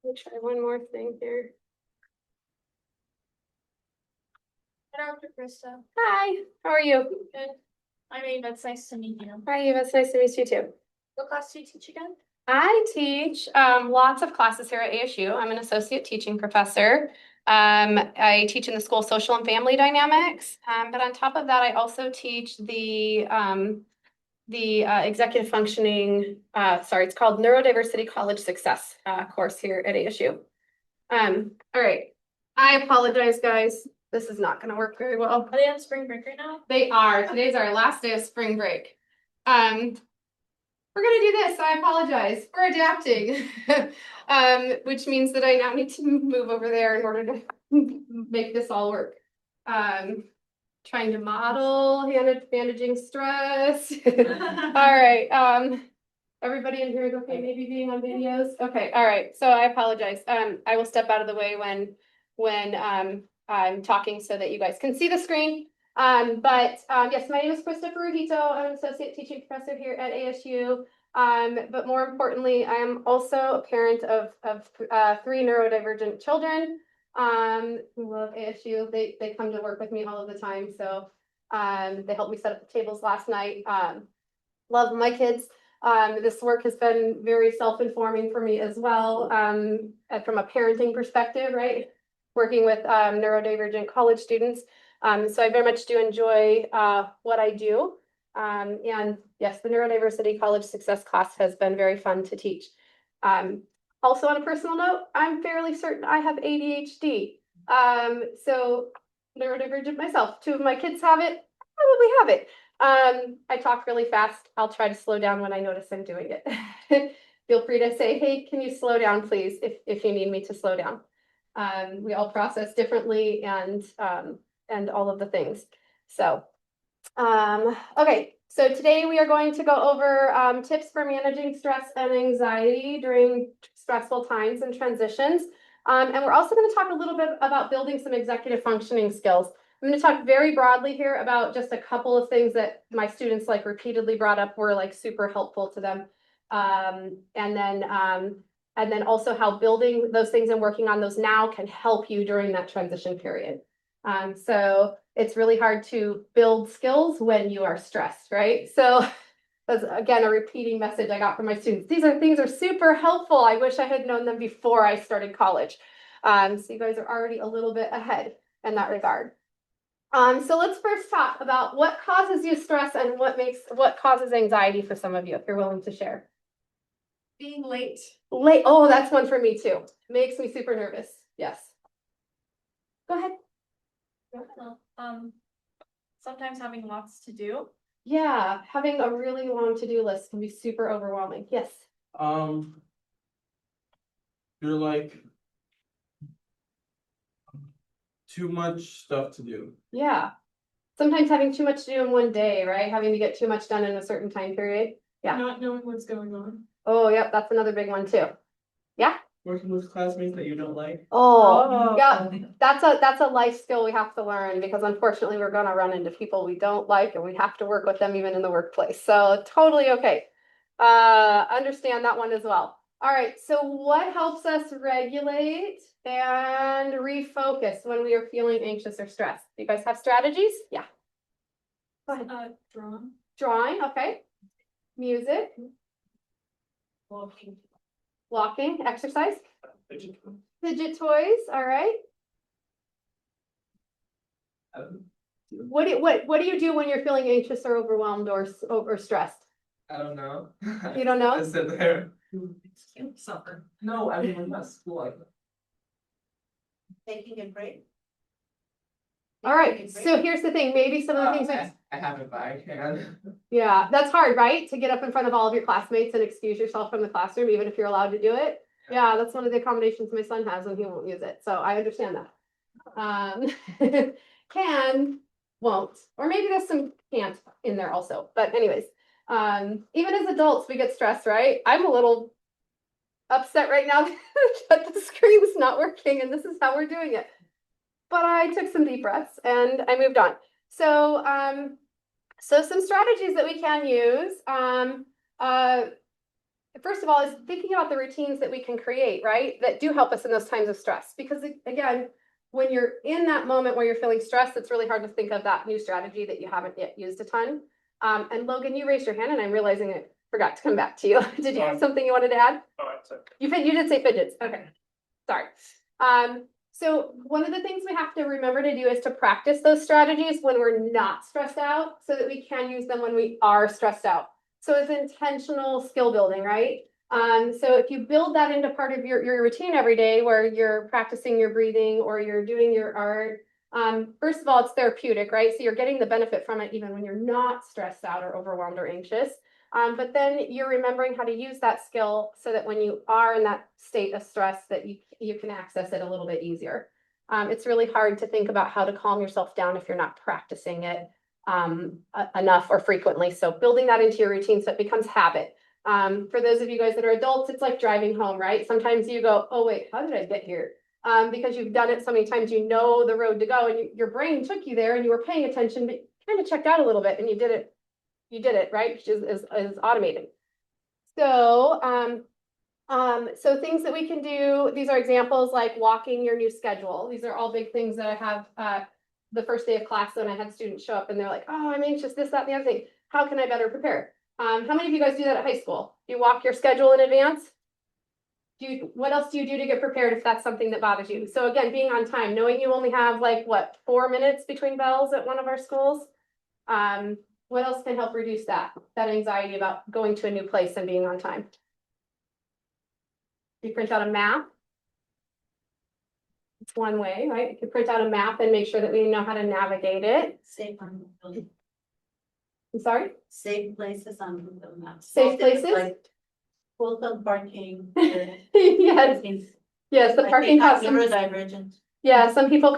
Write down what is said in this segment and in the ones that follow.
Let me try one more thing here. Dr. Krista. Hi, how are you? Good. I'm Ava. It's nice to meet you. Hi, Eva. It's nice to meet you too. What class do you teach again? I teach lots of classes here at ASU. I'm an associate teaching professor. I teach in the school social and family dynamics, but on top of that, I also teach the executive functioning. Sorry, it's called Neurodiversity College Success course here at ASU. All right. I apologize, guys. This is not going to work very well. Are they on spring break right now? They are. Today's our last day of spring break. We're gonna do this. I apologize. We're adapting, which means that I now need to move over there in order to make this all work. Trying to model managing stress. All right. Everybody in here is okay, maybe being on videos. Okay, all right. So I apologize. I will step out of the way when I'm talking so that you guys can see the screen. Yes, my name is Krista Puruhito. I'm an associate teaching professor here at ASU. But more importantly, I am also a parent of 3 neurodivergent children who love ASU. They come to work with me all of the time. So they helped me set up the tables last night. Love my kids. This work has been very self-informing for me as well, from a parenting perspective, right? Working with neurodivergent college students. So I very much do enjoy what I do. And yes, the Neurodiversity College Success class has been very fun to teach. Also on a personal note, I'm fairly certain I have ADHD. So neurodivergent myself. 2 of my kids have it, I probably have it. I talk really fast. I'll try to slow down when I notice I'm doing it. Feel free to say, hey, can you slow down, please, if you need me to slow down. We all process differently and all of the things. So, okay, so today we are going to go over tips for managing stress and anxiety during stressful times and transitions. And we're also going to talk a little bit about building some executive functioning skills. I'm going to talk very broadly here about just a couple of things that my students like repeatedly brought up were like super helpful to them. And then also how building those things and working on those now can help you during that transition period. So it's really hard to build skills when you are stressed, right? So that's again a repeating message I got from my students. These things are super helpful. I wish I had known them before I started college. So you guys are already a little bit ahead in that regard. So let's first talk about what causes you stress and what causes anxiety for some of you, if you're willing to share. Being late. Late. Oh, that's one for me too. Makes me super nervous. Yes. Go ahead. Sometimes having lots to do. Yeah, having a really long to-do list can be super overwhelming. Yes. You're like too much stuff to do. Yeah. Sometimes having too much to do in one day, right? Having to get too much done in a certain time period. Yeah. Not knowing what's going on. Oh, yep, that's another big one too. Yeah. Working with classmates that you don't like. Oh, yeah. That's a life skill we have to learn because unfortunately we're gonna run into people we don't like and we have to work with them even in the workplace. So totally okay. Understand that one as well. All right, so what helps us regulate and refocus when we are feeling anxious or stressed? Do you guys have strategies? Yeah. Go ahead. Drawing. Drawing, okay. Music, Walking. walking, exercise, fidget toys, all right. What do you do when you're feeling anxious or overwhelmed or stressed? I don't know. You don't know? I sit there. Supper. No, I mean at school. Taking a break. All right, so here's the thing, maybe some of the things I haven't, but I can. yeah, that's hard, right? To get up in front of all of your classmates and excuse yourself from the classroom, even if you're allowed to do it. Yeah, that's one of the accommodations my son has and he won't use it. So I understand that. Can, won't, or maybe there's some can't in there also. But anyways, even as adults, we get stressed, right? I'm a little upset right now that the screen's not working and this is how we're doing it. But I took some deep breaths and I moved on. So, so some strategies that we can use. first of all, is thinking about the routines that we can create, right? That do help us in those times of stress. Because again, when you're in that moment where you're feeling stressed, it's really hard to think of that new strategy that you haven't yet used a ton. And Logan, you raised your hand and I'm realizing I forgot to come back to you. Did you have something you wanted to add? Oh, that's okay. You did say fidgets. Okay. Sorry. So one of the things we have to remember to do is to practice those strategies when we're not stressed out so that we can use them when we are stressed out. So it's intentional skill building, right? So if you build that into part of your routine every day where you're practicing your breathing or you're doing your art, first of all, it's therapeutic, right? So you're getting the benefit from it even when you're not stressed out or overwhelmed or anxious. But then you're remembering how to use that skill so that when you are in that state of stress that you can access it a little bit easier. It's really hard to think about how to calm yourself down if you're not practicing it enough or frequently. So building that into your routine so it becomes habit. For those of you guys that are adults, it's like driving home, right? Sometimes you go, oh wait, how did I get here? Because you've done it so many times, you know the road to go and your brain took you there and you were paying attention, but you kind of checked out a little bit and you did it, right? Which is automated. So, so things that we can do, these are examples like walking your new schedule. These are all big things that I have the first day of class when I had students show up and they're like, oh, I'm anxious, this, that, and the other thing. How can I better prepare? How many of you guys do that at high school? Do you walk your schedule in advance? What else do you do to get prepared if that's something that bothers you? So again, being on time, knowing you only have like what, 4 minutes between bells at one of our schools. What else can help reduce that anxiety about going to a new place and being on time? You print out a map. It's one way, right? You can print out a map and make sure that we know how to navigate it. Safe on Google. I'm sorry? Safe places on Google Maps. Safe places? Like full parking. Yes, yes, the parking costs. Neurodivergent. Yeah, some people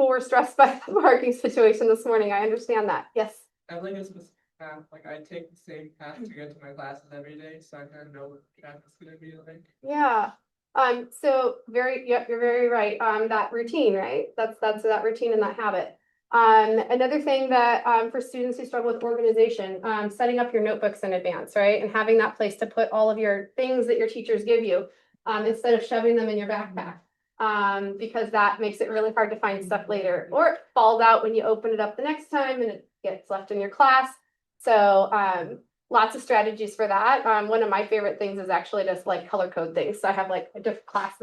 were stressed by the parking situation this morning. I understand that. Yes. I like a specific path, like I take the same path to get to my classes every day, so I kind of know what the traffic's gonna be like. Yeah. So yep, you're very right. That routine, right? That's that routine and that habit. Another thing that for students who struggle with organization, setting up your notebooks in advance, right? And having that place to put all of your things that your teachers give you, instead of shoving them in your backpack. Because that makes it really hard to find stuff later, or it falls out when you open it up the next time and it gets left in your class. So lots of strategies for that. One of my favorite things is actually just like color code things. So I have like a different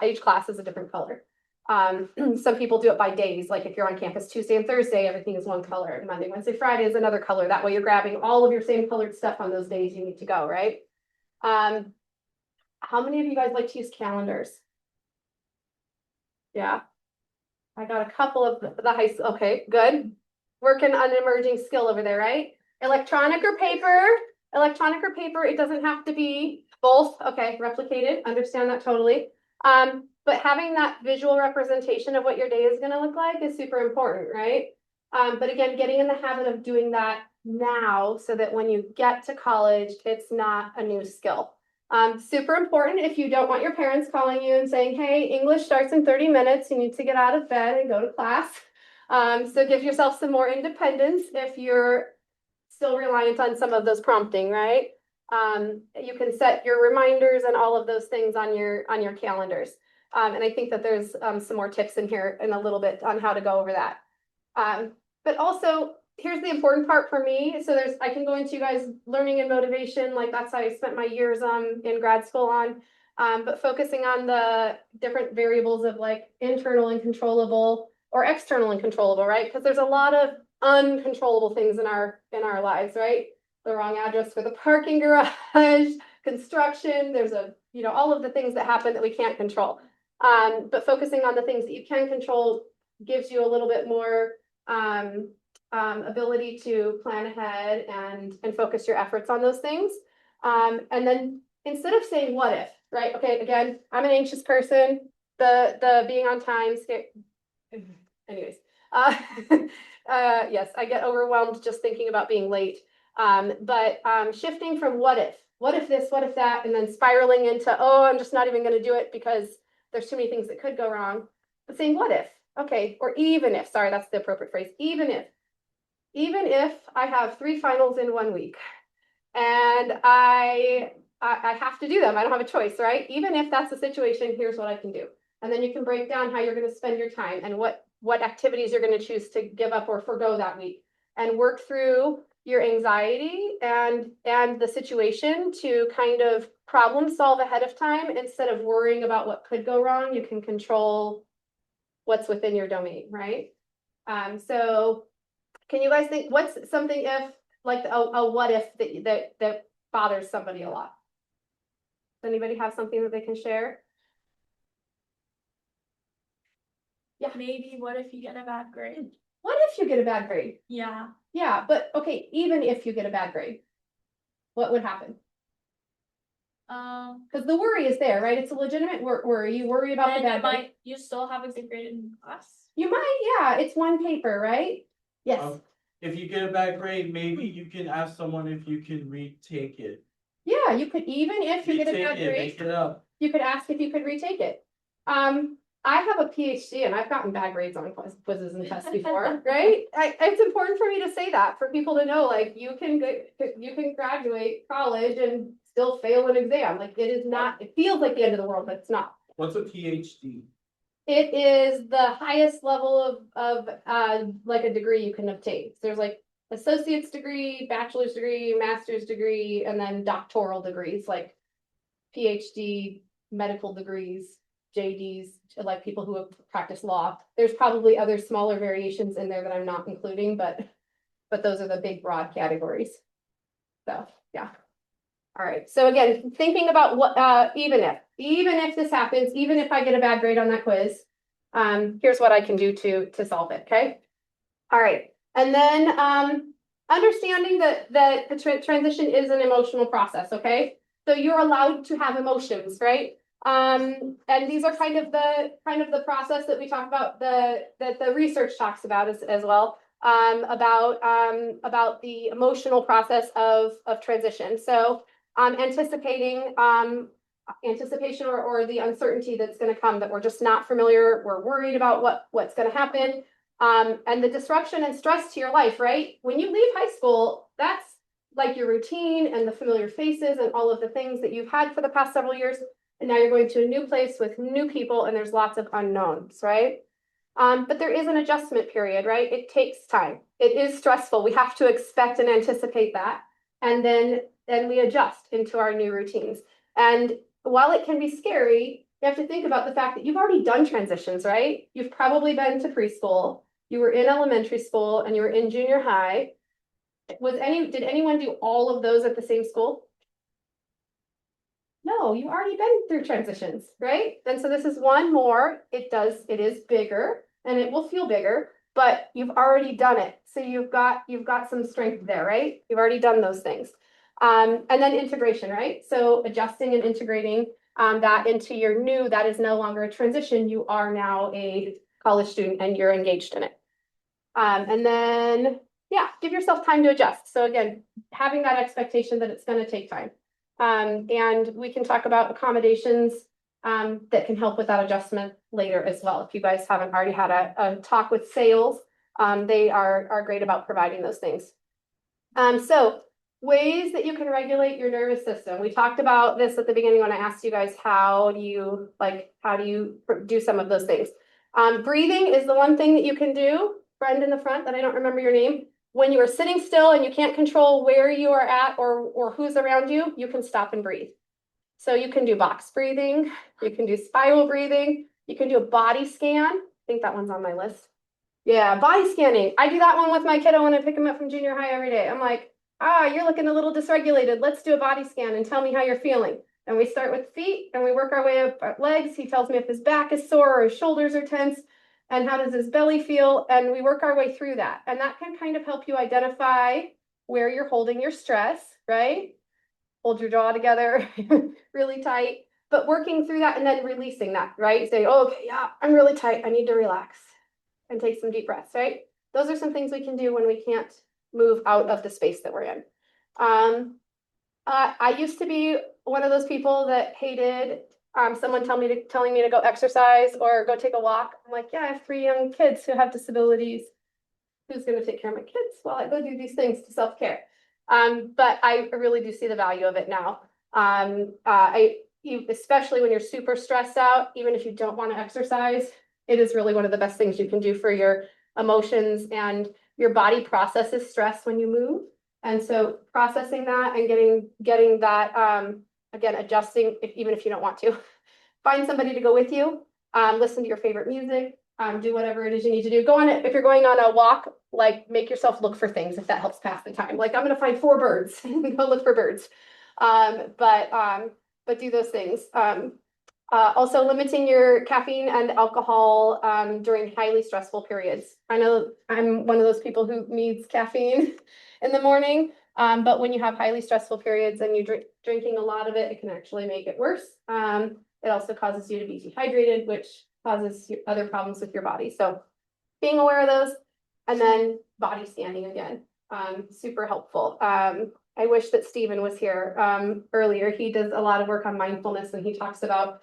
each class is a different color. Some people do it by days. Like if you're on campus Tuesday and Thursday, everything is one color. Monday, Wednesday, Friday is another color. That way you're grabbing all of your same colored stuff on those days you need to go, right? How many of you guys like to use calendars? Yeah. I got a couple of the high school. Okay, good. Working on an emerging skill over there, right? Electronic or paper? Electronic or paper, it doesn't have to be both. Okay, replicated, understand that totally. But having that visual representation of what your day is gonna look like is super important, right? But again, getting in the habit of doing that now so that when you get to college, it's not a new skill. Super important if you don't want your parents calling you and saying, hey, English starts in 30 minutes, you need to get out of bed and go to class. So give yourself some more independence if you're still reliant on some of those prompting, right? You can set your reminders and all of those things on your calendars. And I think that there's some more tips in here in a little bit on how to go over that. But also, here's the important part for me. So I can go into you guys learning and motivation, like that's how I spent my years in grad school on. But focusing on the different variables of like internal and controllable or external and controllable, right? Because there's a lot of uncontrollable things in our lives, right? The wrong address for the parking garage, construction, there's all of the things that happen that we can't control. But focusing on the things that you can control gives you a little bit more ability to plan ahead and focus your efforts on those things. And then instead of saying what if, right? Okay, again, I'm an anxious person. The being on time, anyways. Yes, I get overwhelmed just thinking about being late. But shifting from what if this, what if that, and then spiraling into, oh, I'm just not even going to do it because there's too many things that could go wrong. But saying what if, okay, or even if, sorry, that's the appropriate phrase, even if I have 3 finals in 1 week and I I have to do them. I don't have a choice, right? Even if that's the situation, here's what I can do. And then you can break down how you're going to spend your time and what activities you're going to choose to give up or forgo that week, and work through your anxiety and the situation to kind of problem solve ahead of time instead of worrying about what could go wrong. You can control what's within your domain, right? So can you guys think what's something if like a what if that bothers somebody a lot? Does anybody have something that they can share? Yeah. Maybe what if you get a bad grade? What if you get a bad grade? Yeah. Yeah, but okay, even if you get a bad grade, what would happen? Because the worry is there, right? It's a legitimate worry. You worry about the Then bad grade. you still have a good grade in class. You might, yeah, it's one paper, right? Yes. If you get a bad grade, maybe you can ask someone if you can retake it. Yeah, you could, even if you get a Retake bad it, grade, make it up. you could ask if you could retake it. I have a PhD and I've gotten bad grades on quizzes and tests before, right? It's important for me to say that, for people to know, like, you can graduate college and still fail an exam. Like, it is not, it feels like the end of the world, but it's not. What's a PhD? It is the highest level of like a degree you can obtain. So there's like associate's degree, bachelor's degree, master's degree, and then doctoral degrees like PhD, medical degrees, JDs, like people who have practiced law. There's probably other smaller variations in there that I'm not including, but those are the big broad categories. So yeah. All right, so again, thinking about what even if this happens, even if I get a bad grade on that quiz, here's what I can do to solve it, okay? All right, and then understanding that the transition is an emotional process, okay? So you're allowed to have emotions, right? And these are kind of the process that we talk about, that the research talks about as well, about the emotional process of transition. So anticipating anticipation or the uncertainty that's going to come, that we're just not familiar, we're worried about what's going to happen, and the disruption and stress to your life, right? When you leave high school, that's like your routine and the familiar faces and all of the things that you've had for the past several years, and now you're going to a new place with new people and there's lots of unknowns, right? But there is an adjustment period, right? It takes time. It is stressful. We have to expect and anticipate that, and then we adjust into our new routines. And while it can be scary, you have to think about the fact that you've already done transitions, right? You've probably been to preschool, you were in elementary school, and you were in junior high. Did anyone do all of those at the same school? No, you've already been through transitions, right? And so this is one more. It is bigger and it will feel bigger, but you've already done it. So you've got some strength there, right? You've already done those things. And then integration, right? So adjusting and integrating that into your new, that is no longer a transition. You are now a college student and you're engaged in it. And then, yeah, give yourself time to adjust. So again, having that expectation that it's going to take time. And we can talk about accommodations that can help with that adjustment later as well. If you guys haven't already had a talk with sales, they are great about providing those things. So ways that you can regulate your nervous system. We talked about this at the beginning when I asked you guys, how do you do some of those things? Breathing is the one thing that you can do. Friend in the front that I don't remember your name. When you are sitting still and you can't control where you are at or who's around you, you can stop and breathe. So you can do box breathing, you can do spiral breathing, you can do a body scan. I think that one's on my list. Yeah, body scanning. I do that one with my kiddo when I pick him up from junior high every day. I'm like, you're looking a little dysregulated. Let's do a body scan and tell me how you're feeling. And we start with feet and we work our way up our legs. He tells me if his back is sore or his shoulders are tense. And how does his belly feel? And we work our way through that. And that can kind of help you identify where you're holding your stress, right? Hold your jaw together really tight, but working through that and then releasing that, right? Say, oh, okay, yeah, I'm really tight. I need to relax and take some deep breaths, right? Those are some things we can do when we can't move out of the space that we're in. I used to be one of those people that hated someone telling me to go exercise or go take a walk. I'm like, yeah, I have 3 young kids who have disabilities. Who's going to take care of my kids while I go do these things to self-care? But I really do see the value of it now. Especially when you're super stressed out, even if you don't want to exercise, it is really one of the best things you can do for your emotions, and your body processes stress when you move. And so processing that and getting that, again, adjusting, even if you don't want to, find somebody to go with you, listen to your favorite music, do whatever it is you need to do. Go on it. If you're going on a walk, like make yourself look for things if that helps pass the time. Like I'm going to find 4 birds and go look for birds. But do those things. Also limiting your caffeine and alcohol during highly stressful periods. I know I'm one of those people who needs caffeine in the morning, but when you have highly stressful periods and you're drinking a lot of it, it can actually make it worse. It also causes you to be dehydrated, which causes other problems with your body. So being aware of those, and then body scanning again, super helpful. I wish that Stephen was here earlier. He does a lot of work on mindfulness, and he talks about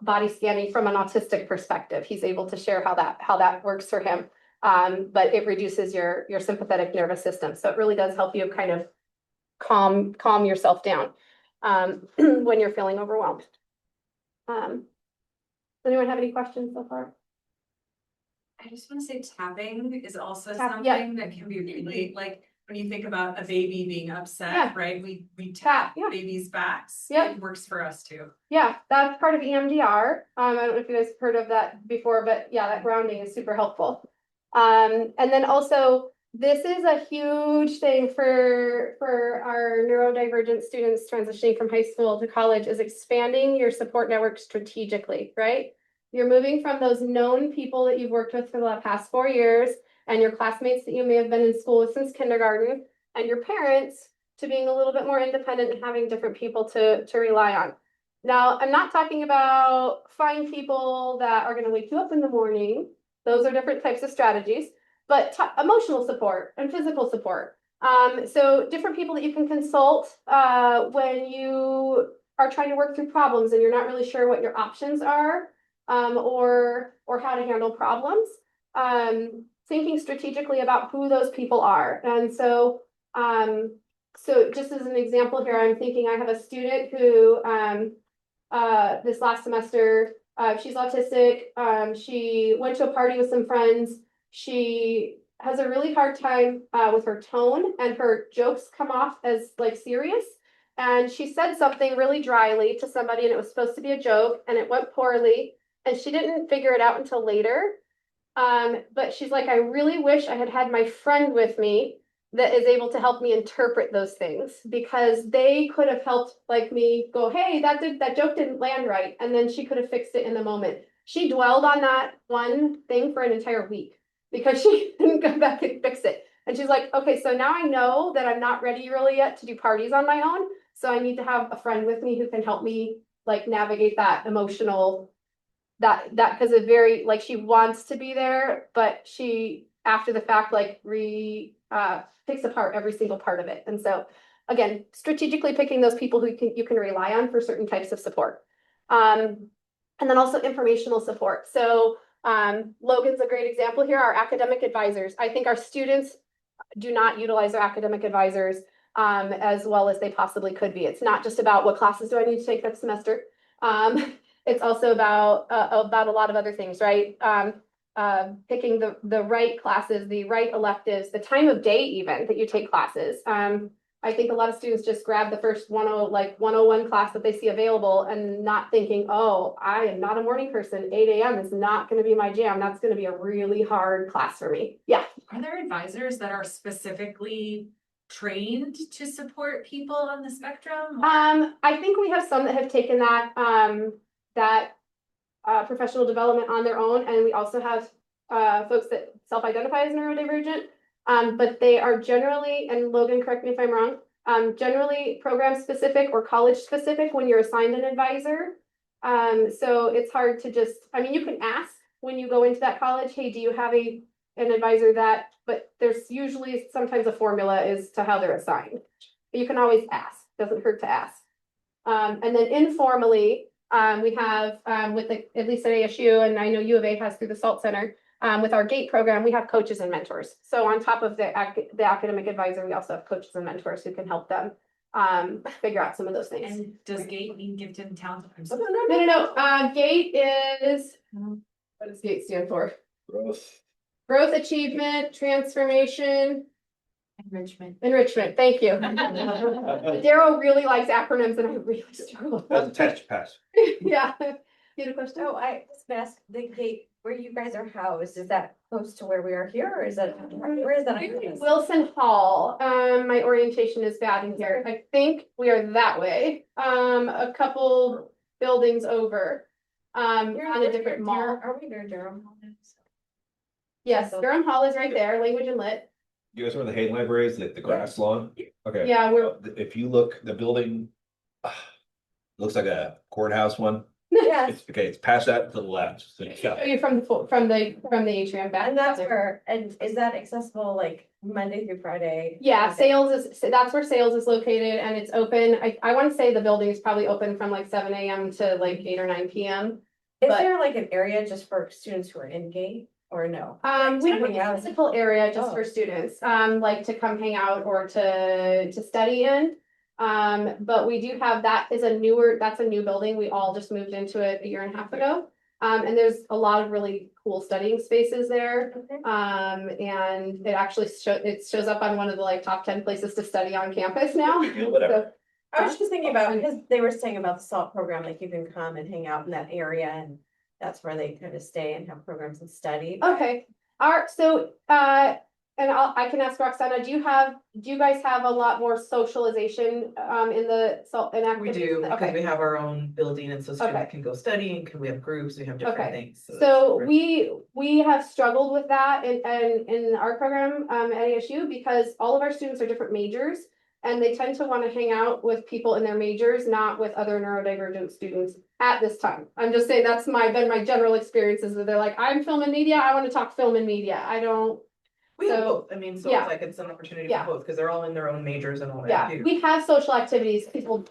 body scanning from an autistic perspective. He's able to share how that works for him. But it reduces your sympathetic nervous system. So it really does help you kind of calm yourself down when you're feeling overwhelmed. Does anyone have any questions so far? I just want to say tapping is also Tap, yeah. something that can be really, like, when you think about a baby being upset, Yeah. right? We Tap, tap yeah. babies' backs. Yeah. It works for us too. Yeah, that's part of EMDR. I don't know if you guys have heard of that before, but yeah, that grounding is super helpful. And then also, this is a huge thing for our neurodivergent students transitioning from high school to college, is expanding your support network strategically, right? You're moving from those known people that you've worked with for the past 4 years and your classmates that you may have been in school with since kindergarten and your parents to being a little bit more independent and having different people to rely on. Now, I'm not talking about find people that are going to wake you up in the morning. Those are different types of strategies, but emotional support and physical support. So different people that you can consult when you are trying to work through problems and you're not really sure what your options are, or how to handle problems. Thinking strategically about who those people are. And so just as an example here, I'm thinking I have a student who this last semester, she's autistic. She went to a party with some friends. She has a really hard time with her tone, and her jokes come off as like serious. And she said something really dryly to somebody, and it was supposed to be a joke, and it went poorly. And she didn't figure it out until later. But she's like, I really wish I had had my friend with me that is able to help me interpret those things, because they could have helped like me go, hey, that joke didn't land right. And then she could have fixed it in the moment. She dwelled on that one thing for an entire week because she didn't go back and fix it. And she's like, okay, so now I know that I'm not ready really yet to do parties on my own. So I need to have a friend with me who can help me like navigate that emotional, that because it's very like she wants to be there, but she after the fact like picks apart every single part of it. And so again, strategically picking those people who you can rely on for certain types of support. And then also informational support. So Logan's a great example here. Our academic advisors. I think our students do not utilize their academic advisors as well as they possibly could be. It's not just about what classes do I need to take next semester. It's also about a lot of other things, right? Picking the right classes, the right electives, the time of day even that you take classes. I think a lot of students just grab the first 101 class that they see available and not thinking, oh, I am not a morning person. 8 a.m. is not going to be my jam. That's going to be a really hard class for me. Yeah. Are there advisors that are specifically trained to support people on the spectrum? I think we have some that have taken that professional development on their own, and we also have folks that self-identify as neurodivergent, but they are generally, and Logan, correct me if I'm wrong, generally program specific or college specific when you're assigned an advisor. So it's hard to just, I mean, you can ask when you go into that college, hey, do you have an advisor that, but there's usually sometimes a formula as to how they're assigned. But you can always ask, doesn't hurt to ask. And then informally, we have with at least at ASU, and I know U of A has through the SALT Center, with our GATE program, we have coaches and mentors. So on top of the academic advisor, we also have coaches and mentors who can help them figure out some of those things. And does GATE mean gifted and talented? No, GATE is, what does GATE stand for? Growth. Growth, achievement, transformation, Enrichment. enrichment, thank you. Daryl really likes acronyms and I really struggle. That's a test pass. Yeah, you had a question? Oh, I was gonna ask, the gate where you guys are housed, is that close to where we are here, or is that, where is that? Wilson Hall, my orientation is bad in here, I think we are that way, a couple buildings over. On a different mall, Are we near Durham? yes, Durham Hall is right there, language and lit, You guys remember the Hayden Library is the grass lawn? Okay. yeah, we're, If you look, the building. Looks like a courthouse one. Yes, It's okay, it's past that to the left. So it's show got- you from the atrium back. and that's where, and is that accessible like Monday through Friday? Yeah, that's where sales is located and it's open, I wanna say the building is probably open from like 7 AM to like 8 or 9 PM. Is but- there like an area just for students who are in gate, or no? We don't Hang have out. a physical area just Oh. for students, like to come hang out or to study in. But we do have, that's a new building, we all just moved into it a year and a half ago. And there's a lot of really cool studying spaces there. Okay. And it actually shows up on one of the like top 10 places to study on campus now. Whatever. So, I was just thinking about, because they were saying about the SALT program, like you can come and hang out in that area, and that's where they kind of stay and have programs and study. okay, and I can ask Roxana, do you guys have a lot more socialization, in the salt and We activities? do, because Okay. we have our own building and so Okay. students can go study and we have groups, we have different Okay. things. that's So great. we have struggled with that in our program at ASU because all of our students are different majors. And they tend to want to hang out with people in their majors, not with other neurodivergent students at this time. I'm just saying that's been my general experiences where they're like, I'm film and media, I want to talk film and media. I don't, We have so, both, I mean, so yeah. it's like it's an opportunity Yeah. for both, because they're all in their own majors and all that yeah, too. we have social activities, people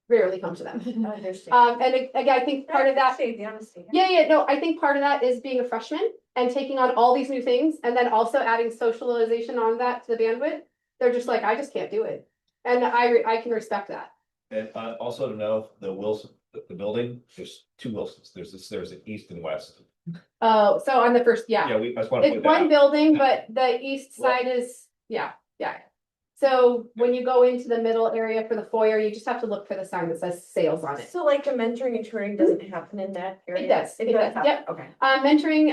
rarely come to them. I understand. And again, I think part of that, Appreciate the honesty. yeah, no, I think part of that is being a freshman and taking on all these new things and then also adding socialization on that to the bandwidth. They're just like, I just can't do it. And I can respect that. And also to know, the Wilson, the building, there's two Wilsons, there's an east and west. Oh, so on the first, Yeah, I just want to it's point that one out. building, but the east side is, yeah. So when you go into the middle area for the foyer, you just have to look for the sign that says sales on it. So like the mentoring and tutoring doesn't happen in that area? does, it does, happen, yep. Okay. Mentoring,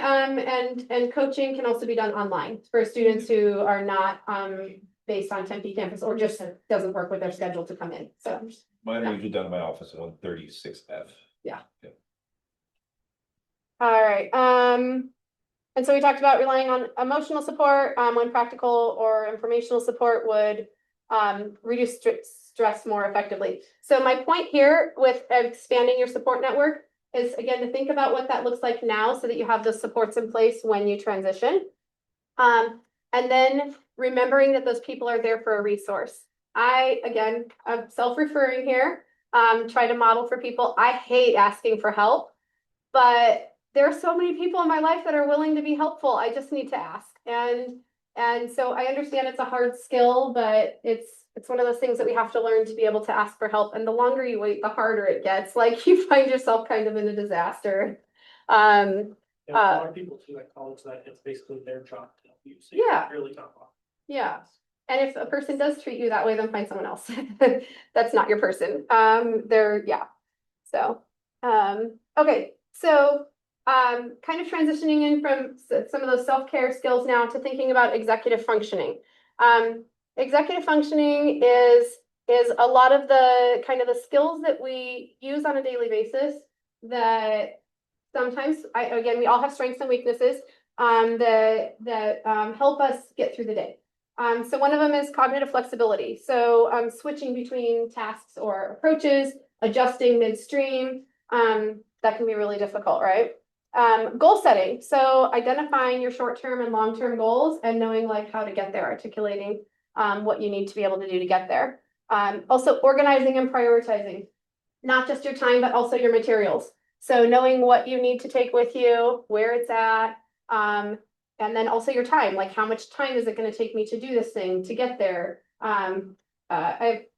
and coaching can also be done online for students who are not, based on Tempe campus or just doesn't work with their schedule to come in, so. Mine are usually done in my office at 136F. All right, and so we talked about relying on emotional support, when practical or informational support would reduce stress more effectively. So my point here with expanding your support network is again, to think about what that looks like now so that you have those supports in place when you transition. And then remembering that those people are there for a resource. I'm self-referring here, try to model for people. I hate asking for help, but there are so many people in my life that are willing to be helpful. I just need to ask. And so I understand it's a hard skill, but it's one of those things that we have to learn to be able to ask for help. And the longer you wait, the harder it gets. Like you find yourself kind of in a disaster. A lot of people too at college that it's basically their job to help you. So you Yeah. really talk about. Yeah. And if a person does treat you that way, then find someone else. That's not your person. So, okay, so, kind of transitioning in from some of those self-care skills now to thinking about executive functioning. Executive functioning is a lot of the kind of the skills that we use on a daily basis that sometimes, we all have strengths and weaknesses, that help us get through the day. So one of them is cognitive flexibility. So switching between tasks or approaches, adjusting midstream, that can be really difficult, right? Goal setting. So identifying your short-term and long-term goals and knowing like how to get there, articulating what you need to be able to do to get there. Also organizing and prioritizing, not just your time, but also your materials. So knowing what you need to take with you, where it's at, and then also your time, like how much time is it going to take me to do this thing, to get there?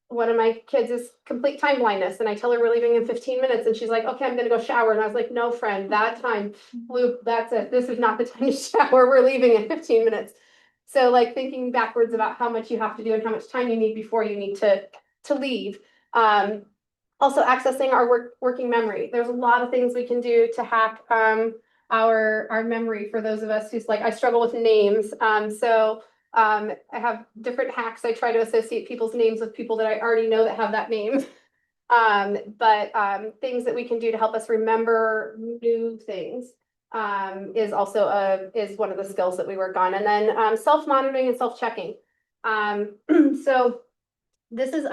one of my kids is complete time blindness, and I tell her we're leaving in 15 minutes, and she's like, okay, I'm gonna go shower, and I was like, no, friend, that time, Luke, that's it, this is not the time to shower, we're leaving in 15 minutes. So like thinking backwards about how much you have to do and how much time you need before you need to leave. Also accessing our working memory. There's a lot of things we can do to hack our memory for those of us who's like, I struggle with names. I have different hacks. I try to associate people's names with people that I already know that have that name. Things that we can do to help us remember new things is also is one of the skills that we work on. And then self-monitoring and self-checking. So this is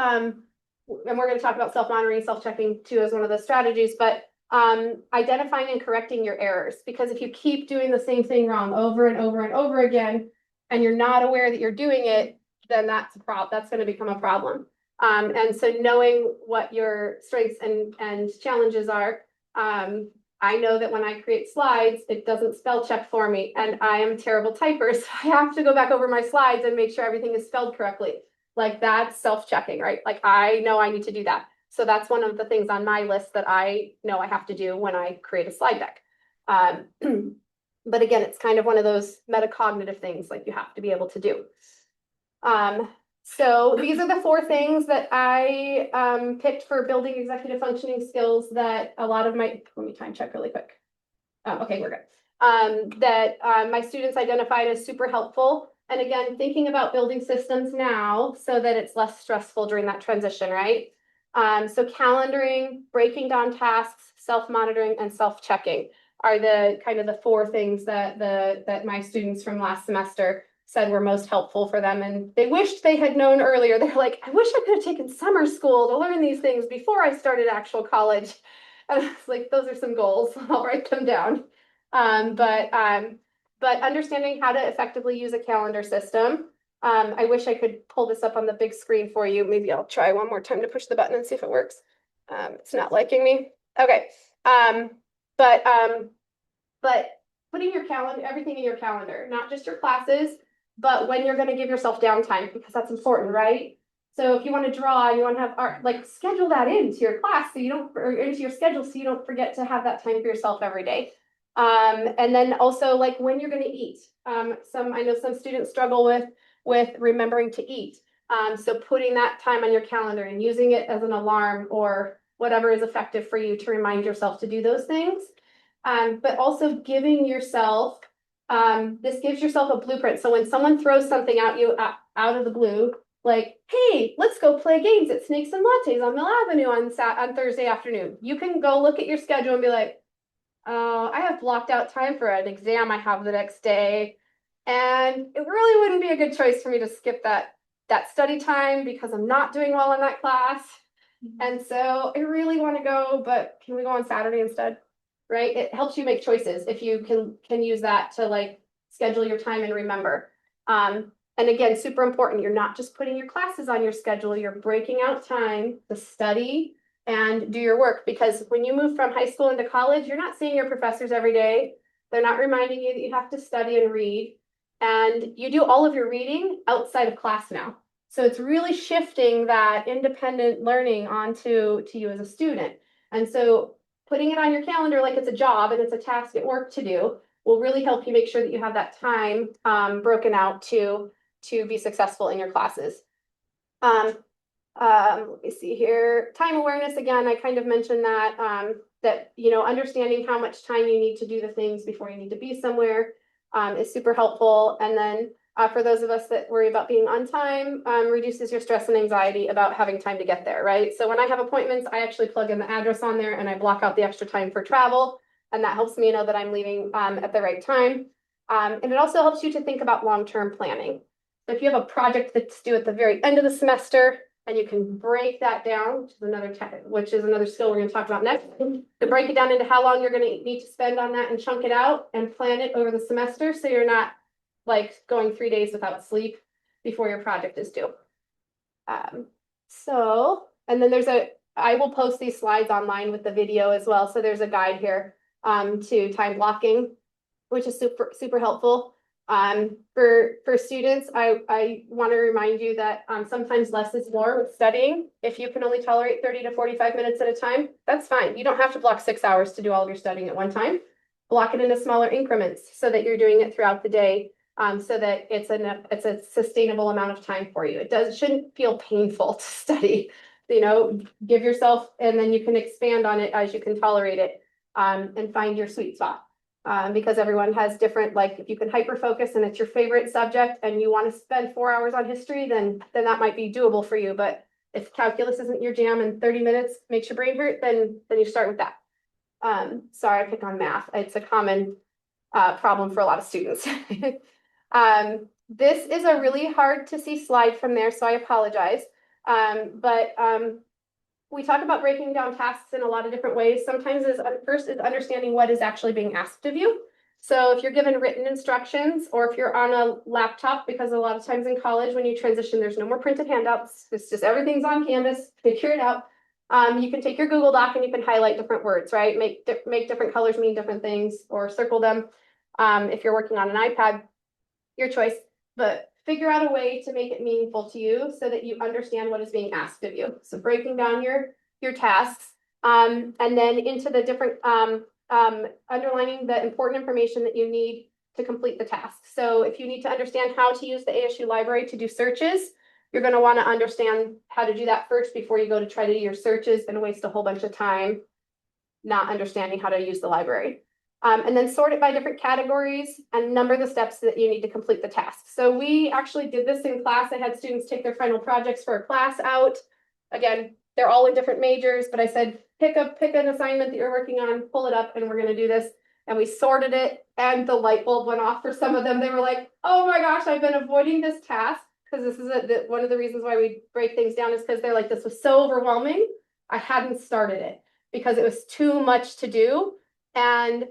and we're going to talk about self-monitoring, self-checking too as one of the strategies, but identifying and correcting your errors, because if you keep doing the same thing wrong over and over and over again, and you're not aware that you're doing it, then that's a problem. That's going to become a problem. And so knowing what your strengths and challenges are, I know that when I create slides, it doesn't spell check for me, and I am a terrible typer, so I have to go back over my slides and make sure everything is spelled correctly. Like that's self-checking, right? Like I know I need to do that. So that's one of the things on my list that I know I have to do when I create a slide deck. But again, it's kind of one of those metacognitive things like you have to be able to do. So these are the 4 things that I picked for building executive functioning skills that a lot of my, let me time check really quick. Okay, we're good. That my students identified as super helpful. And again, thinking about building systems now so that it's less stressful during that transition, right? So calendaring, breaking down tasks, self-monitoring, and self-checking are the kind of the 4 things that my students from last semester said were most helpful for them. And they wished they had known earlier. They're like, I wish I could have taken summer school to learn these things before I started actual college. And I was like, those are some goals. I'll write them down. But understanding how to effectively use a calendar system. I wish I could pull this up on the big screen for you. Maybe I'll try one more time to push the button and see if it works. It's not liking me. Okay. But putting your calendar, everything in your calendar, not just your classes, but when you're going to give yourself downtime, because that's important, right? So if you want to draw, you want to have art, like schedule that into your class so you don't, or into your schedule so you don't forget to have that time for yourself every day. And then also like when you're going to eat. I know some students struggle with remembering to eat. So putting that time on your calendar and using it as an alarm or whatever is effective for you to remind yourself to do those things. But also giving yourself, this gives yourself a blueprint. So when someone throws something at you out of the blue, like, hey, let's go play games at Snakes and Lattes on Mill Avenue on Thursday afternoon. You can go look at your schedule and be like, I have blocked out time for an exam I have the next day. And it really wouldn't be a good choice for me to skip that study time because I'm not doing well in that class. And so I really want to go, but can we go on Saturday instead? Right? It helps you make choices if you can use that to like schedule your time and remember. And again, super important, you're not just putting your classes on your schedule, you're breaking out time to study and do your work, because when you move from high school into college, you're not seeing your professors every day. They're not reminding you that you have to study and read, and you do all of your reading outside of class now. So it's really shifting that independent learning onto you as a student. And so putting it on your calendar like it's a job and it's a task at work to do will really help you make sure that you have that time broken out to be successful in your classes. Let me see here. Time awareness, again, I kind of mentioned that, understanding how much time you need to do the things before you need to be somewhere is super helpful. And then for those of us that worry about being on time, reduces your stress and anxiety about having time to get there, right? So when I have appointments, I actually plug in the address on there and I block out the extra time for travel. And that helps me know that I'm leaving at the right time. And it also helps you to think about long-term planning. So if you have a project that's due at the very end of the semester, and you can break that down, which is another skill we're going to talk about next, to break it down into how long you're going to need to spend on that and chunk it out and plan it over the semester so you're not like going 3 days without sleep before your project is due. And then I will post these slides online with the video as well. So there's a guide here to time blocking, which is super, super helpful. For students, I want to remind you that, sometimes less is more with studying. If you can only tolerate 30 to 45 minutes at a time, that's fine. You don't have to block 6 hours to do all of your studying at one time. Block it into smaller increments so that you're doing it throughout the day, so that it's a sustainable amount of time for you. Shouldn't feel painful to study. You know, give yourself, and then you can expand on it as you can tolerate it, and find your sweet spot. Because everyone has different, like, if you can hyper focus and it's your favorite subject and you want to spend 4 hours on history, then that might be doable for you. But if calculus isn't your jam and 30 minutes makes your brain hurt, then you start with that. Sorry, I pick on math. It's a common problem for a lot of students. This is a really hard to see slide from there, so I apologize. We talk about breaking down tasks in a lot of different ways. Sometimes first is understanding what is actually being asked of you. So if you're given written instructions, or if you're on a laptop, because a lot of times in college, when you transition, there's no more printed handouts. It's just everything's on Canvas, figure it out. You can take your Google Doc and you can highlight different words, right? Make different colors mean different things, or circle them. If you're working on an iPad, your choice, but figure out a way to make it meaningful to you so that you understand what is being asked of you. So breaking down your tasks, and then into the different, underlining the important information that you need to complete the task. So if you need to understand how to use the ASU library to do searches, you're going to want to understand how to do that first before you go to try to do your searches and waste a whole bunch of time not understanding how to use the library. And then sort it by different categories and number the steps that you need to complete the task. So we actually did this in class. I had students take their final projects for a class out. Again, they're all in different majors, but I said, pick an assignment that you're working on, pull it up, and we're going to do this. And we sorted it, and the light bulb went off for some of them. They were like, oh my gosh, I've been avoiding this task, because this is one of the reasons why we break things down, is because they're like, this was so overwhelming. I hadn't started it because it was too much to do. And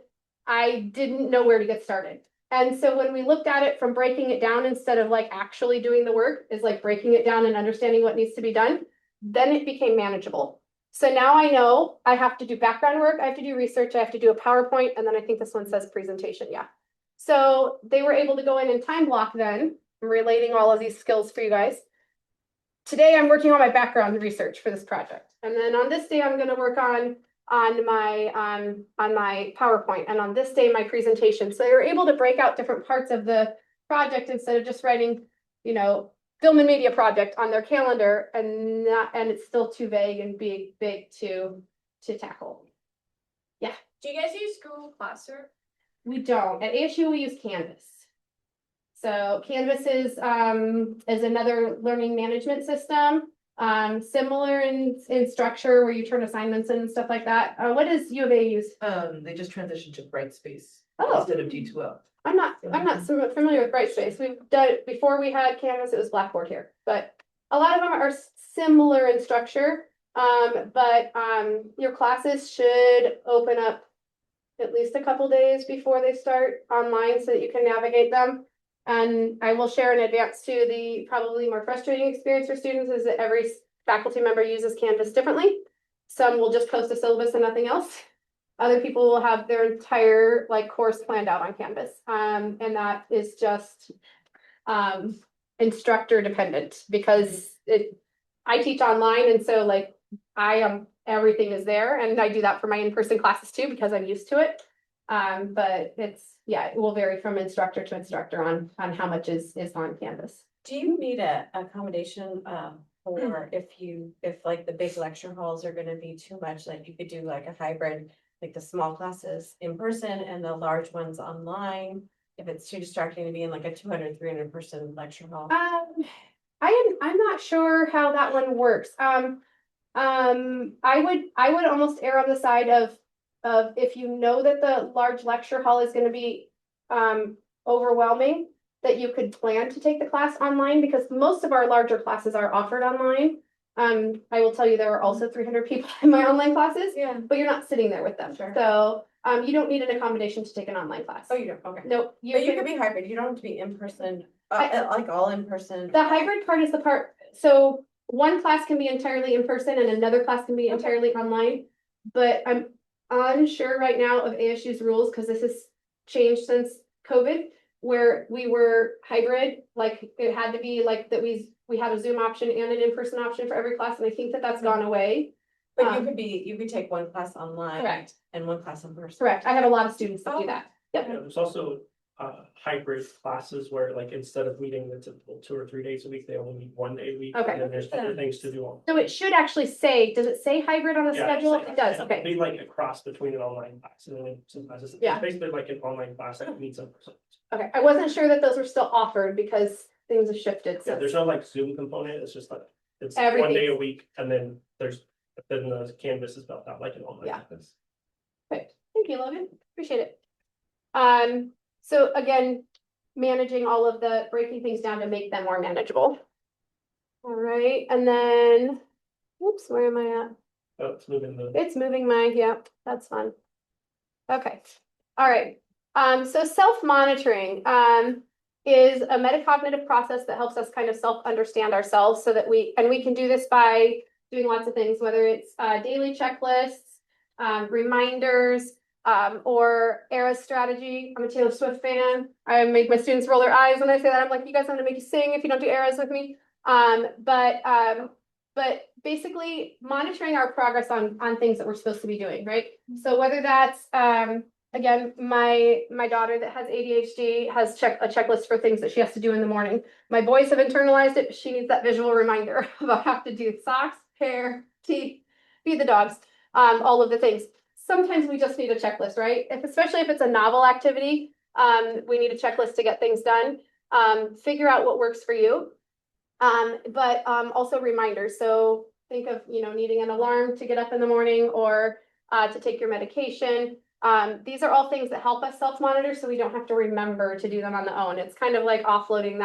I didn't know where to get started. And so when we looked at it from breaking it down, instead of like actually doing the work, is like breaking it down and understanding what needs to be done, then it became manageable. So now I know I have to do background work, I have to do research, I have to do a PowerPoint, and then I think this one says presentation, yeah. So they were able to go in and time block then. I'm relating all of these skills for you guys. Today I'm working on my background research for this project. And then on this day, I'm going to work on my PowerPoint, and on this day, my presentation. So they were able to break out different parts of the project instead of just writing, film and media project on their calendar, and it's still too vague and big to tackle. Yeah. Do you guys use Google Classroom? We don't. At ASU, we use Canvas. So Canvas is another learning management system. Similar in structure, where you turn assignments in and stuff like that. What does U of A use? They just transitioned to Brightspace Oh. instead of D2L. I'm not so familiar with Brightspace. We've done it before. We had Canvas, it was Blackboard here, but a lot of them are similar in structure. But your classes should open up at least a couple days before they start online so that you can navigate them. And I will share in advance too, the probably more frustrating experience for students is that every faculty member uses Canvas differently. Some will just post a syllabus and nothing else. Other people will have their entire course planned out on Canvas. And that is just instructor dependent, because I teach online, and so everything is there, and I do that for my in-person classes too because I'm used to it. But it will vary from instructor to instructor on how much is on Canvas. Do you need a accommodation for if the big lecture halls are gonna be too much, like you could do like a hybrid, like the small classes in person and the large ones online, if it's too distracting to be in like a 200, 300 person lecture hall? I'm not sure how that one works. I would almost err on the side of if you know that the large lecture hall is going to be overwhelming, that you could plan to take the class online, because most of our larger classes are offered online. I will tell you there are also 300 people in my online classes, Yeah. but you're not sitting there with them. Sure. So you don't need an accommodation to take an online class. Oh, you don't, okay. Nope. But you could be hybrid, you don't have to be in person, like all in person. The hybrid part is the part, so one class can be entirely in person and another class can be entirely online. But I'm unsure right now of ASU's rules, because this has changed since COVID. where we were hybrid, like it had to be like that we had a Zoom option and an in-person option for every class, and I think that that's gone away. But you could take one class online. Correct. And one class in person. Correct. I have a lot of students that do that. Yep. Yeah, there's also hybrid classes where like instead of meeting the typical 2 or 3 days a week, they only meet 1 day a week. Okay. And then there's other things to do on. So it should actually say, does it say hybrid on the Yeah, schedule? so It does, it'd okay. Be like a cross between an online class and then some classes. It's Yeah. basically like an online class that meets in person. Okay, I wasn't sure that those were still offered because things have shifted Yeah, there's since. no like Zoom component, it's just like, it's 1 Everything. day a week, and then then the canvas is built out like an online. Yeah. class. Perfect. Thank you, Logan. Appreciate it. So again, managing all of the, breaking things down to make them more manageable. All right, and then, whoops, where am I at? Oh, it's moving the. It's moving my, yep, that's fun. Okay, all right. So self-monitoring, is a metacognitive process that helps us kind of self-understand ourselves so that we can do this by doing lots of things, whether it's, daily checklists, reminders, or ERA strategy. I'm a Taylor Swift fan. I make my students roll their eyes when I say that. I'm like, you guys, I'm gonna make you sing if you don't do eras with me. But basically monitoring our progress on things that we're supposed to be doing, right? So whether that's, again, my daughter that has ADHD has a checklist for things that she has to do in the morning. My boys have internalized it, but she needs that visual reminder about have to do socks, hair, teeth, feed the dogs, all of the things. Sometimes we just need a checklist, right? Especially if it's a novel activity, we need a checklist to get things done. Figure out what works for you. But also reminders. So think of, needing an alarm to get up in the morning or to take your medication. These are all things that help us self-monitor so we don't have to remember to do them on the own. It's kind of like offloading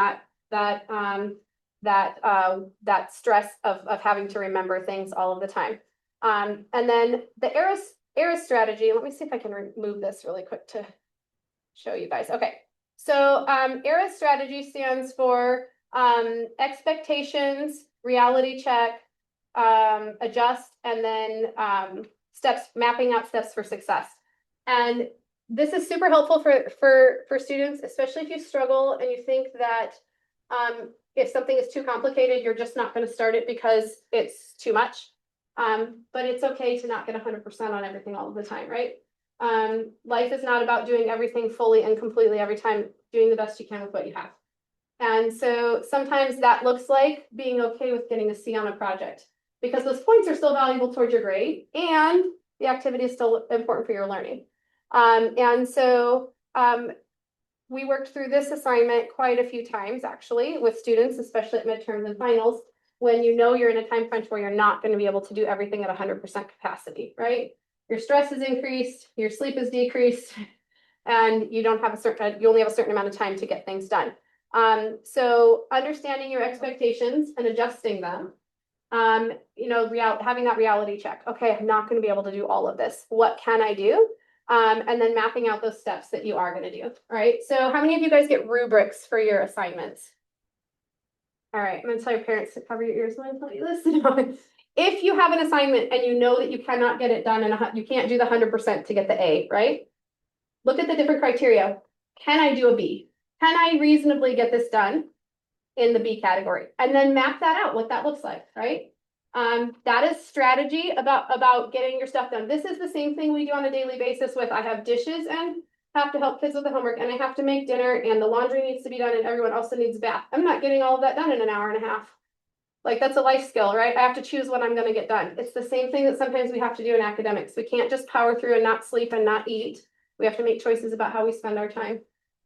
that stress of having to remember things all of the time. And then the ERA strategy, let me see if I can remove this really quick to show you guys. Okay, so ERA strategy stands for expectations, reality check, adjust, and then mapping out steps for success. And this is super helpful for students, especially if you struggle and you think that if something is too complicated, you're just not going to start it because it's too much. But it's okay to not get 100% on everything all of the time, right? Life is not about doing everything fully and completely every time, doing the best you can with what you have. And so sometimes that looks like being okay with getting a C on a project because those points are still valuable towards your grade and the activity is still important for your learning. And so we worked through this assignment quite a few times actually with students, especially at midterms and finals, when you're in a time crunch where you're not going to be able to do everything at 100% capacity, right? Your stress is increased, your sleep is decreased, and you only have a certain amount of time to get things done. So understanding your expectations and adjusting them, having that reality check. Okay, I'm not going to be able to do all of this. What can I do? And then mapping out those steps that you are going to do. All right. So how many of you guys get rubrics for your assignments? All right. I'm going to tell your parents to cover your ears when I tell you this. If you have an assignment and you know that you cannot get it done and you can't do the 100% to get the A, right? Look at the different criteria. Can I do a B? Can I reasonably get this done in the B category? And then map that out, what that looks like, right? That is strategy about getting your stuff done. This is the same thing we do on a daily basis with I have dishes and have to help kids with the homework and I have to make dinner and the laundry needs to be done and everyone also needs a bath. I'm not getting all of that done in an hour and a half. Like that's a life skill, right? I have to choose what I'm going to get done. It's the same thing that sometimes we have to do in academics. We can't just power through and not sleep and not eat. We have to make choices about how we spend our time.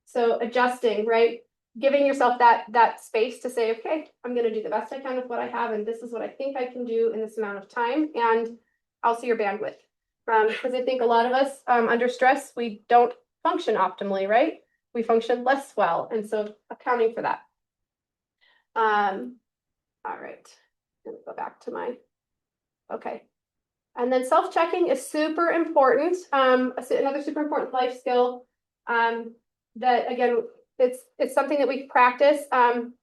So adjusting, right? Giving yourself that space to say, okay, I'm going to do the best I can with what I have. And this is what I think I can do in this amount of time. And also your bandwidth. Because I think a lot of us under stress, we don't function optimally, right? We function less well. And so accounting for that. All right, let me go back to okay. And then self-checking is super important. Another super important life skill that again, it's something that we practice.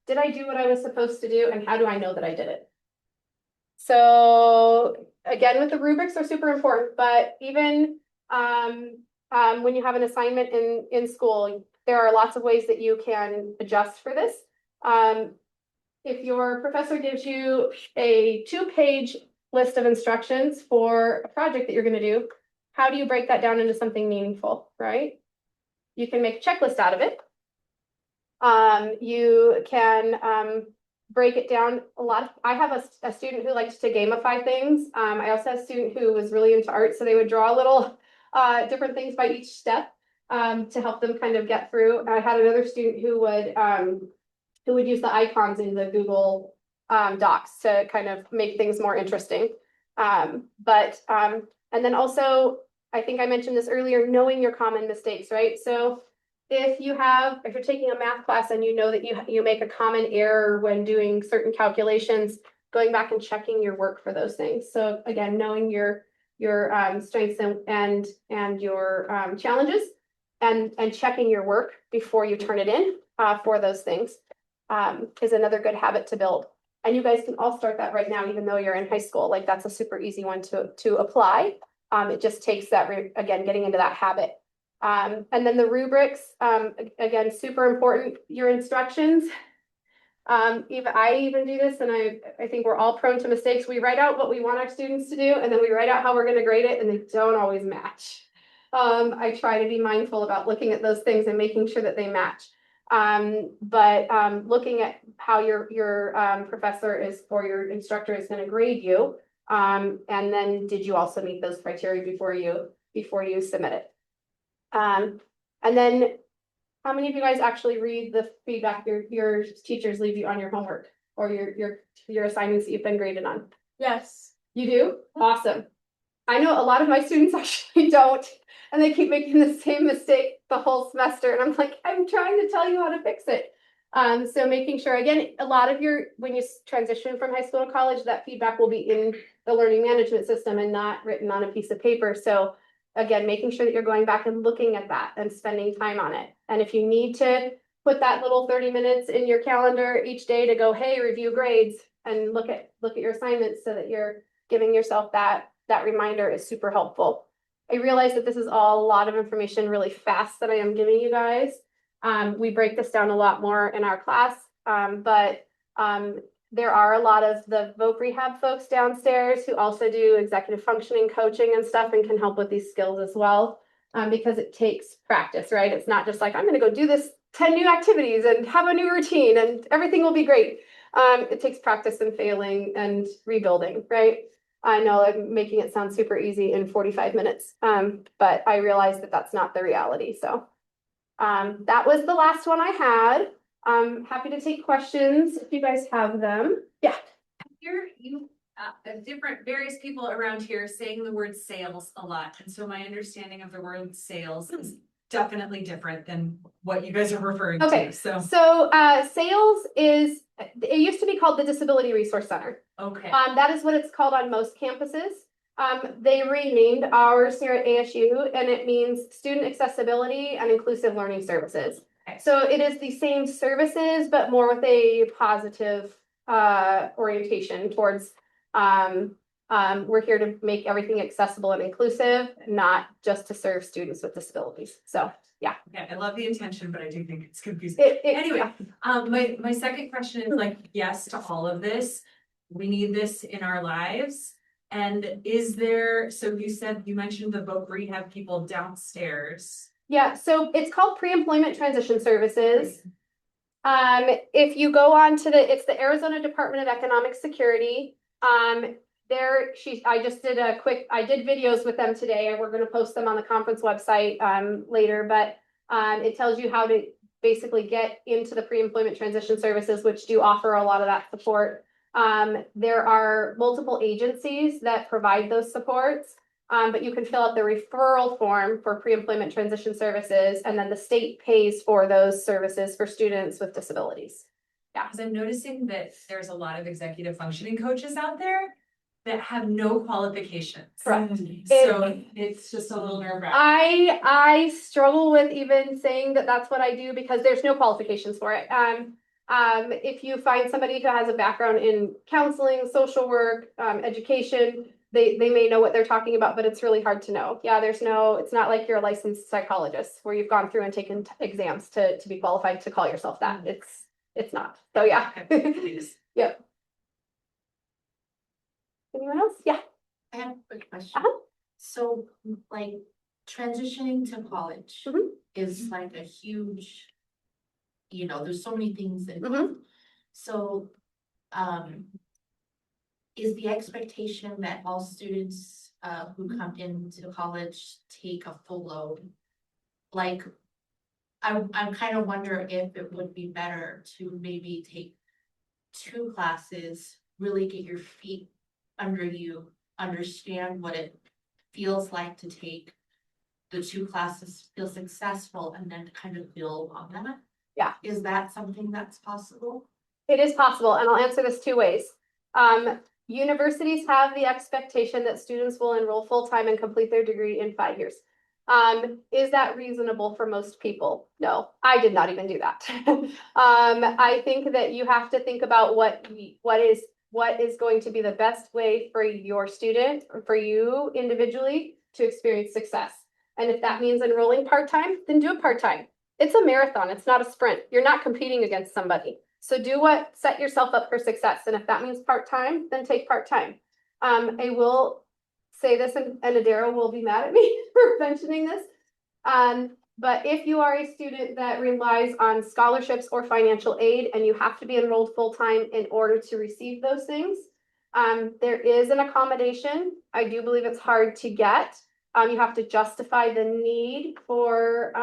Did I do what I was supposed to do? And how do I know that I did it? So again, with the rubrics are super important, but even when you have an assignment in school, there are lots of ways that you can adjust for this. If your professor gives you a 2-page list of instructions for a project that you're gonna do, how do you break that down into something meaningful, right? You can make a checklist out of it. You can break it down I have a student who likes to gamify things. I also have a student who was really into art, so they would draw little different things by each step to help them kind of get through. I had another student who would use the icons in the Google Docs to kind of make things more interesting. And then also, I think I mentioned this earlier, knowing your common mistakes, right? So if you're taking a math class and you know that you make a common error when doing certain calculations, going back and checking your work for those things. So again, knowing your strengths and your challenges and checking your work before you turn it in for those things is another good habit to build. And you guys can all start that right now, even though you're in high school. Like that's a super easy one to apply. It just takes that, again, getting into that habit. And then the rubrics, again, super important. Your instructions. I even do this, and I think we're all prone to mistakes. We write out what we want our students to do, and then we write out how we're going to grade it, and they don't always match. I try to be mindful about looking at those things and making sure that they match. But looking at how your professor is or your instructor is going to grade you, and then did you also meet those criteria before you submit it? And then how many of you guys actually read the feedback your teachers leave you on your homework or your assignments that you've been graded on? Yes. You do? Awesome. I know a lot of my students actually don't, and they keep making the same mistake the whole semester. And I'm like, I'm trying to tell you how to fix it. So making sure, again, a lot of when you transition from high school to college, that feedback will be in the learning management system and not written on a piece of paper. So again, making sure that you're going back and looking at that and spending time on it. And if you need to put that little 30 minutes in your calendar each day to go, hey, review grades and look at your assignments so that you're giving yourself that reminder is super helpful. I realize that this is all a lot of information really fast that I am giving you guys. We break this down a lot more in our class, but there are a lot of the voc rehab folks downstairs who also do executive functioning coaching and stuff and can help with these skills as well, because it takes practice, right? It's not just like, I'm going to go do this 10 new activities and have a new routine and everything will be great. It takes practice and failing and rebuilding, right? I know I'm making it sound super easy in 45 minutes, but I realize that that's not the reality. So that was the last one I had. I'm happy to take questions if you guys have them. Yeah. Various people around here saying the word sales a lot. And so my understanding of the word sales is definitely different than what you guys are referring to. So sales it used to be called the Disability Resource Center. okay. That is what it's called on most campuses. They renamed ours here at ASU, and it means Student Accessibility and Inclusive Learning Services. Okay. So it is the same services, but more with a positive orientation towards we're here to make everything accessible and inclusive, not just to serve students with disabilities. So yeah. Okay, I love the intention, but I do think it's confusing. Anyway, my second question is like, yes to all of this. We need this in our lives. And is there, so you mentioned the voc rehab people downstairs. Yeah, so it's called Pre-Employment Transition Services. If you go on to it's the Arizona Department of Economic Security. I did videos with them today, and we're going to post them on the conference website later, but it tells you how to basically get into the pre-employment transition services, which do offer a lot of that support. There are multiple agencies that provide those supports, but you can fill out the referral form for pre-employment transition services, and then the state pays for those services for students with disabilities. Yeah, because I'm noticing that there's a lot of executive functioning coaches out there that have no qualifications. Correct. So it's just a little nerve-wracking. I struggle with even saying that that's what I do because there's no qualifications for it. If you find somebody who has a background in counseling, social work, education, they may know what they're talking about, but it's really hard to know. Yeah, it's not like you're a licensed psychologist where you've gone through and taken exams to be qualified to call yourself that. It's not. So yeah. Yep. Anyone else? Yeah. I have a quick question. Uh-huh. So like transitioning to college Mhm. is like a huge, there's so many things Mhm. involved. So, is the expectation that all students, who come into college take a full load? Like, I'm kind of wonder if it would be better to maybe take 2 classes, really get your feet under you, understand what it feels like to take the 2 classes, feel successful, and then kind of build on that. Yeah. Is that something that's possible? It is possible, and I'll answer this 2 ways. Universities have the expectation that students will enroll full-time and complete their degree in 5 years. Is that reasonable for most people? No, I did not even do that. I think that you have to think about what is going to be the best way for your student, or for you individually, to experience success. And if that means enrolling part-time, then do it part-time. It's a marathon, it's not a sprint. You're not competing against somebody. So set yourself up for success. And if that means part-time, then take part-time. I will say this, and Adara will be mad at me for mentioning this. But if you are a student that relies on scholarships or financial aid, and you have to be enrolled full-time in order to receive those things, there is an accommodation. I do believe it's hard to get. You have to justify the need for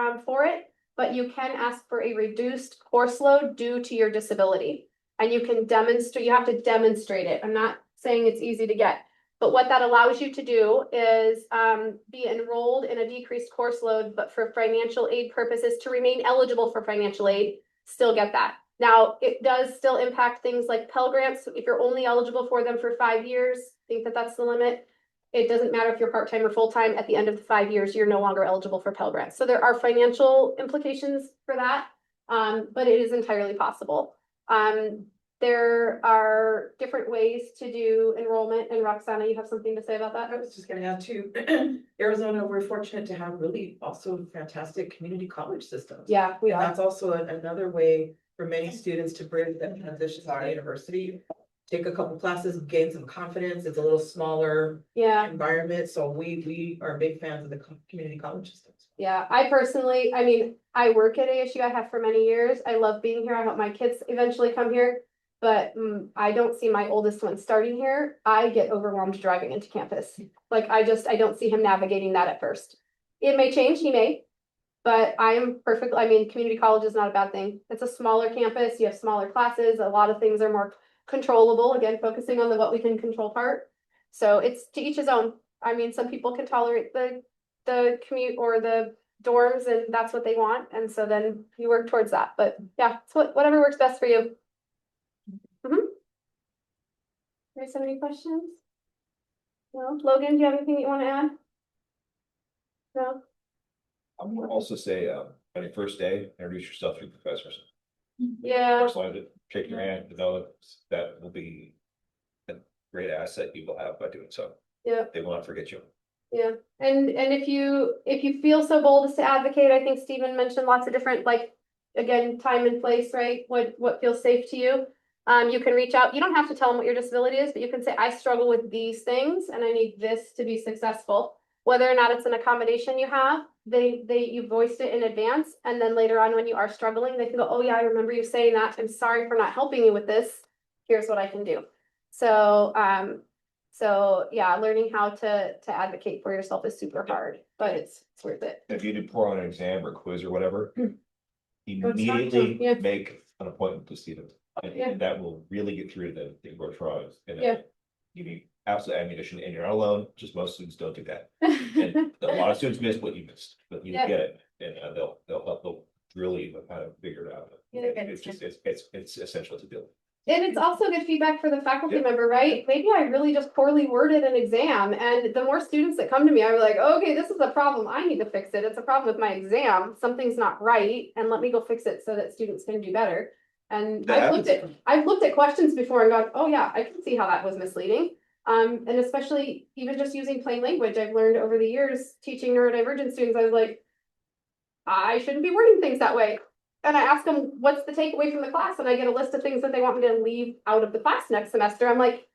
it. But you can ask for a reduced course load due to your disability. And you have to demonstrate it. I'm not saying it's easy to get, but what that allows you to do is be enrolled in a decreased course load, but for financial aid purposes, to remain eligible for financial aid, still get that. Now, it does still impact things like Pell Grants. If you're only eligible for them for 5 years, think that that's the limit. It doesn't matter if you're part-time or full-time. At the end of the 5 years, you're no longer eligible for Pell Grants. So there are financial implications for that, but it is entirely possible. There are different ways to do enrollment, and Roxana, you have something to say about that? I was just gonna add too, Arizona, we're fortunate to have really also fantastic community college systems. Yeah, we And are. that's also another way for many students to bridge that transition to the university. Take a couple classes, gain some confidence. It's a little smaller Yeah. environment, so we are big fans of the community college systems. Yeah, I personally, I work at ASU. I have for many years. I love being here. I hope my kids eventually come here. But I don't see my oldest one starting here. I get overwhelmed driving into campus. Like, I don't see him navigating that at first. It may change, he may, but community college is not a bad thing. It's a smaller campus, you have smaller classes, a lot of things are more controllable, again, focusing on the what we can control part. So it's to each his own. Some people can tolerate the commute or the dorms, and that's what they want, and so then you work towards that. But yeah, it's whatever works best for you. Guys have any questions? No? Logan, do you have anything you want to add? No? I would also say, on your first day, introduce yourself to your professors. Yeah. Personalize it, shake your hand, that will be a great asset you will have by doing so. Yeah. They will not forget you. Yeah, and if you feel so bold as to advocate, I think Stephen mentioned lots of different, again, time and place, right? What feels safe to you. You can reach out. You don't have to tell them what your disability is, but you can say, I struggle with these things and I need this to be successful. Whether or not it's an accommodation you have, you voiced it in advance, and then later on when you are struggling, they can go, oh yeah, I remember you saying that. I'm sorry for not helping you with this. Here's what I can do. So yeah, learning how to advocate for yourself is super hard, but it's worth it. If you do pour on an exam or quiz or whatever, Immediately immediately make an appointment to see them. Yeah. And that will really get through the core trials. And Yeah. you need absolute ammunition, and you're not alone, just most students don't do that. And a lot of students miss what you missed, but you Yeah. get it, and they'll really kind of figure it out. Yeah. It's essential to do. And it's also good feedback for the faculty Yeah. member, right? Maybe I really just poorly worded an exam, and the more students that come to me, I'm like, okay, this is a problem. I need to fix it. It's a problem with my exam. Something's not right, and let me go fix it so that students can do better. And That I've looked at questions before and gone, oh yeah, I can see how that was misleading. And especially even just using plain language, I've learned over the years, teaching neurodivergent students, I was like, I shouldn't be wording things that way. And I ask them, what's the takeaway from the class? And I get a list of things that they want me to leave out of the class next semester. I'm like,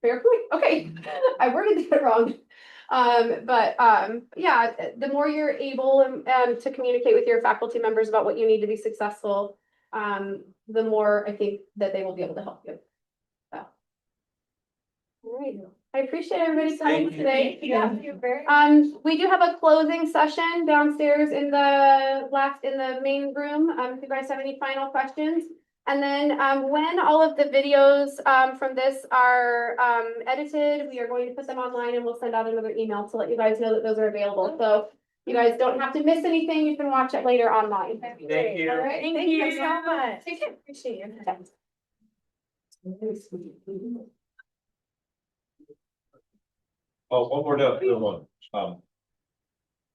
fair point. Okay, I worded it wrong. Yeah, the more you're able to communicate with your faculty members about what you need to be successful, the more I think that they will be able to help you. So. All right. I appreciate everybody coming today. We do have a closing session downstairs in the main room. If you guys have any final questions. And then when all of the videos from this are edited, we are going to put them online and we'll send out another email to let you guys know that those are available. So you guys don't have to miss anything. You can watch it later online. Thank you. All right. Thank you so much. Take care. Appreciate your Oh, one more note, one.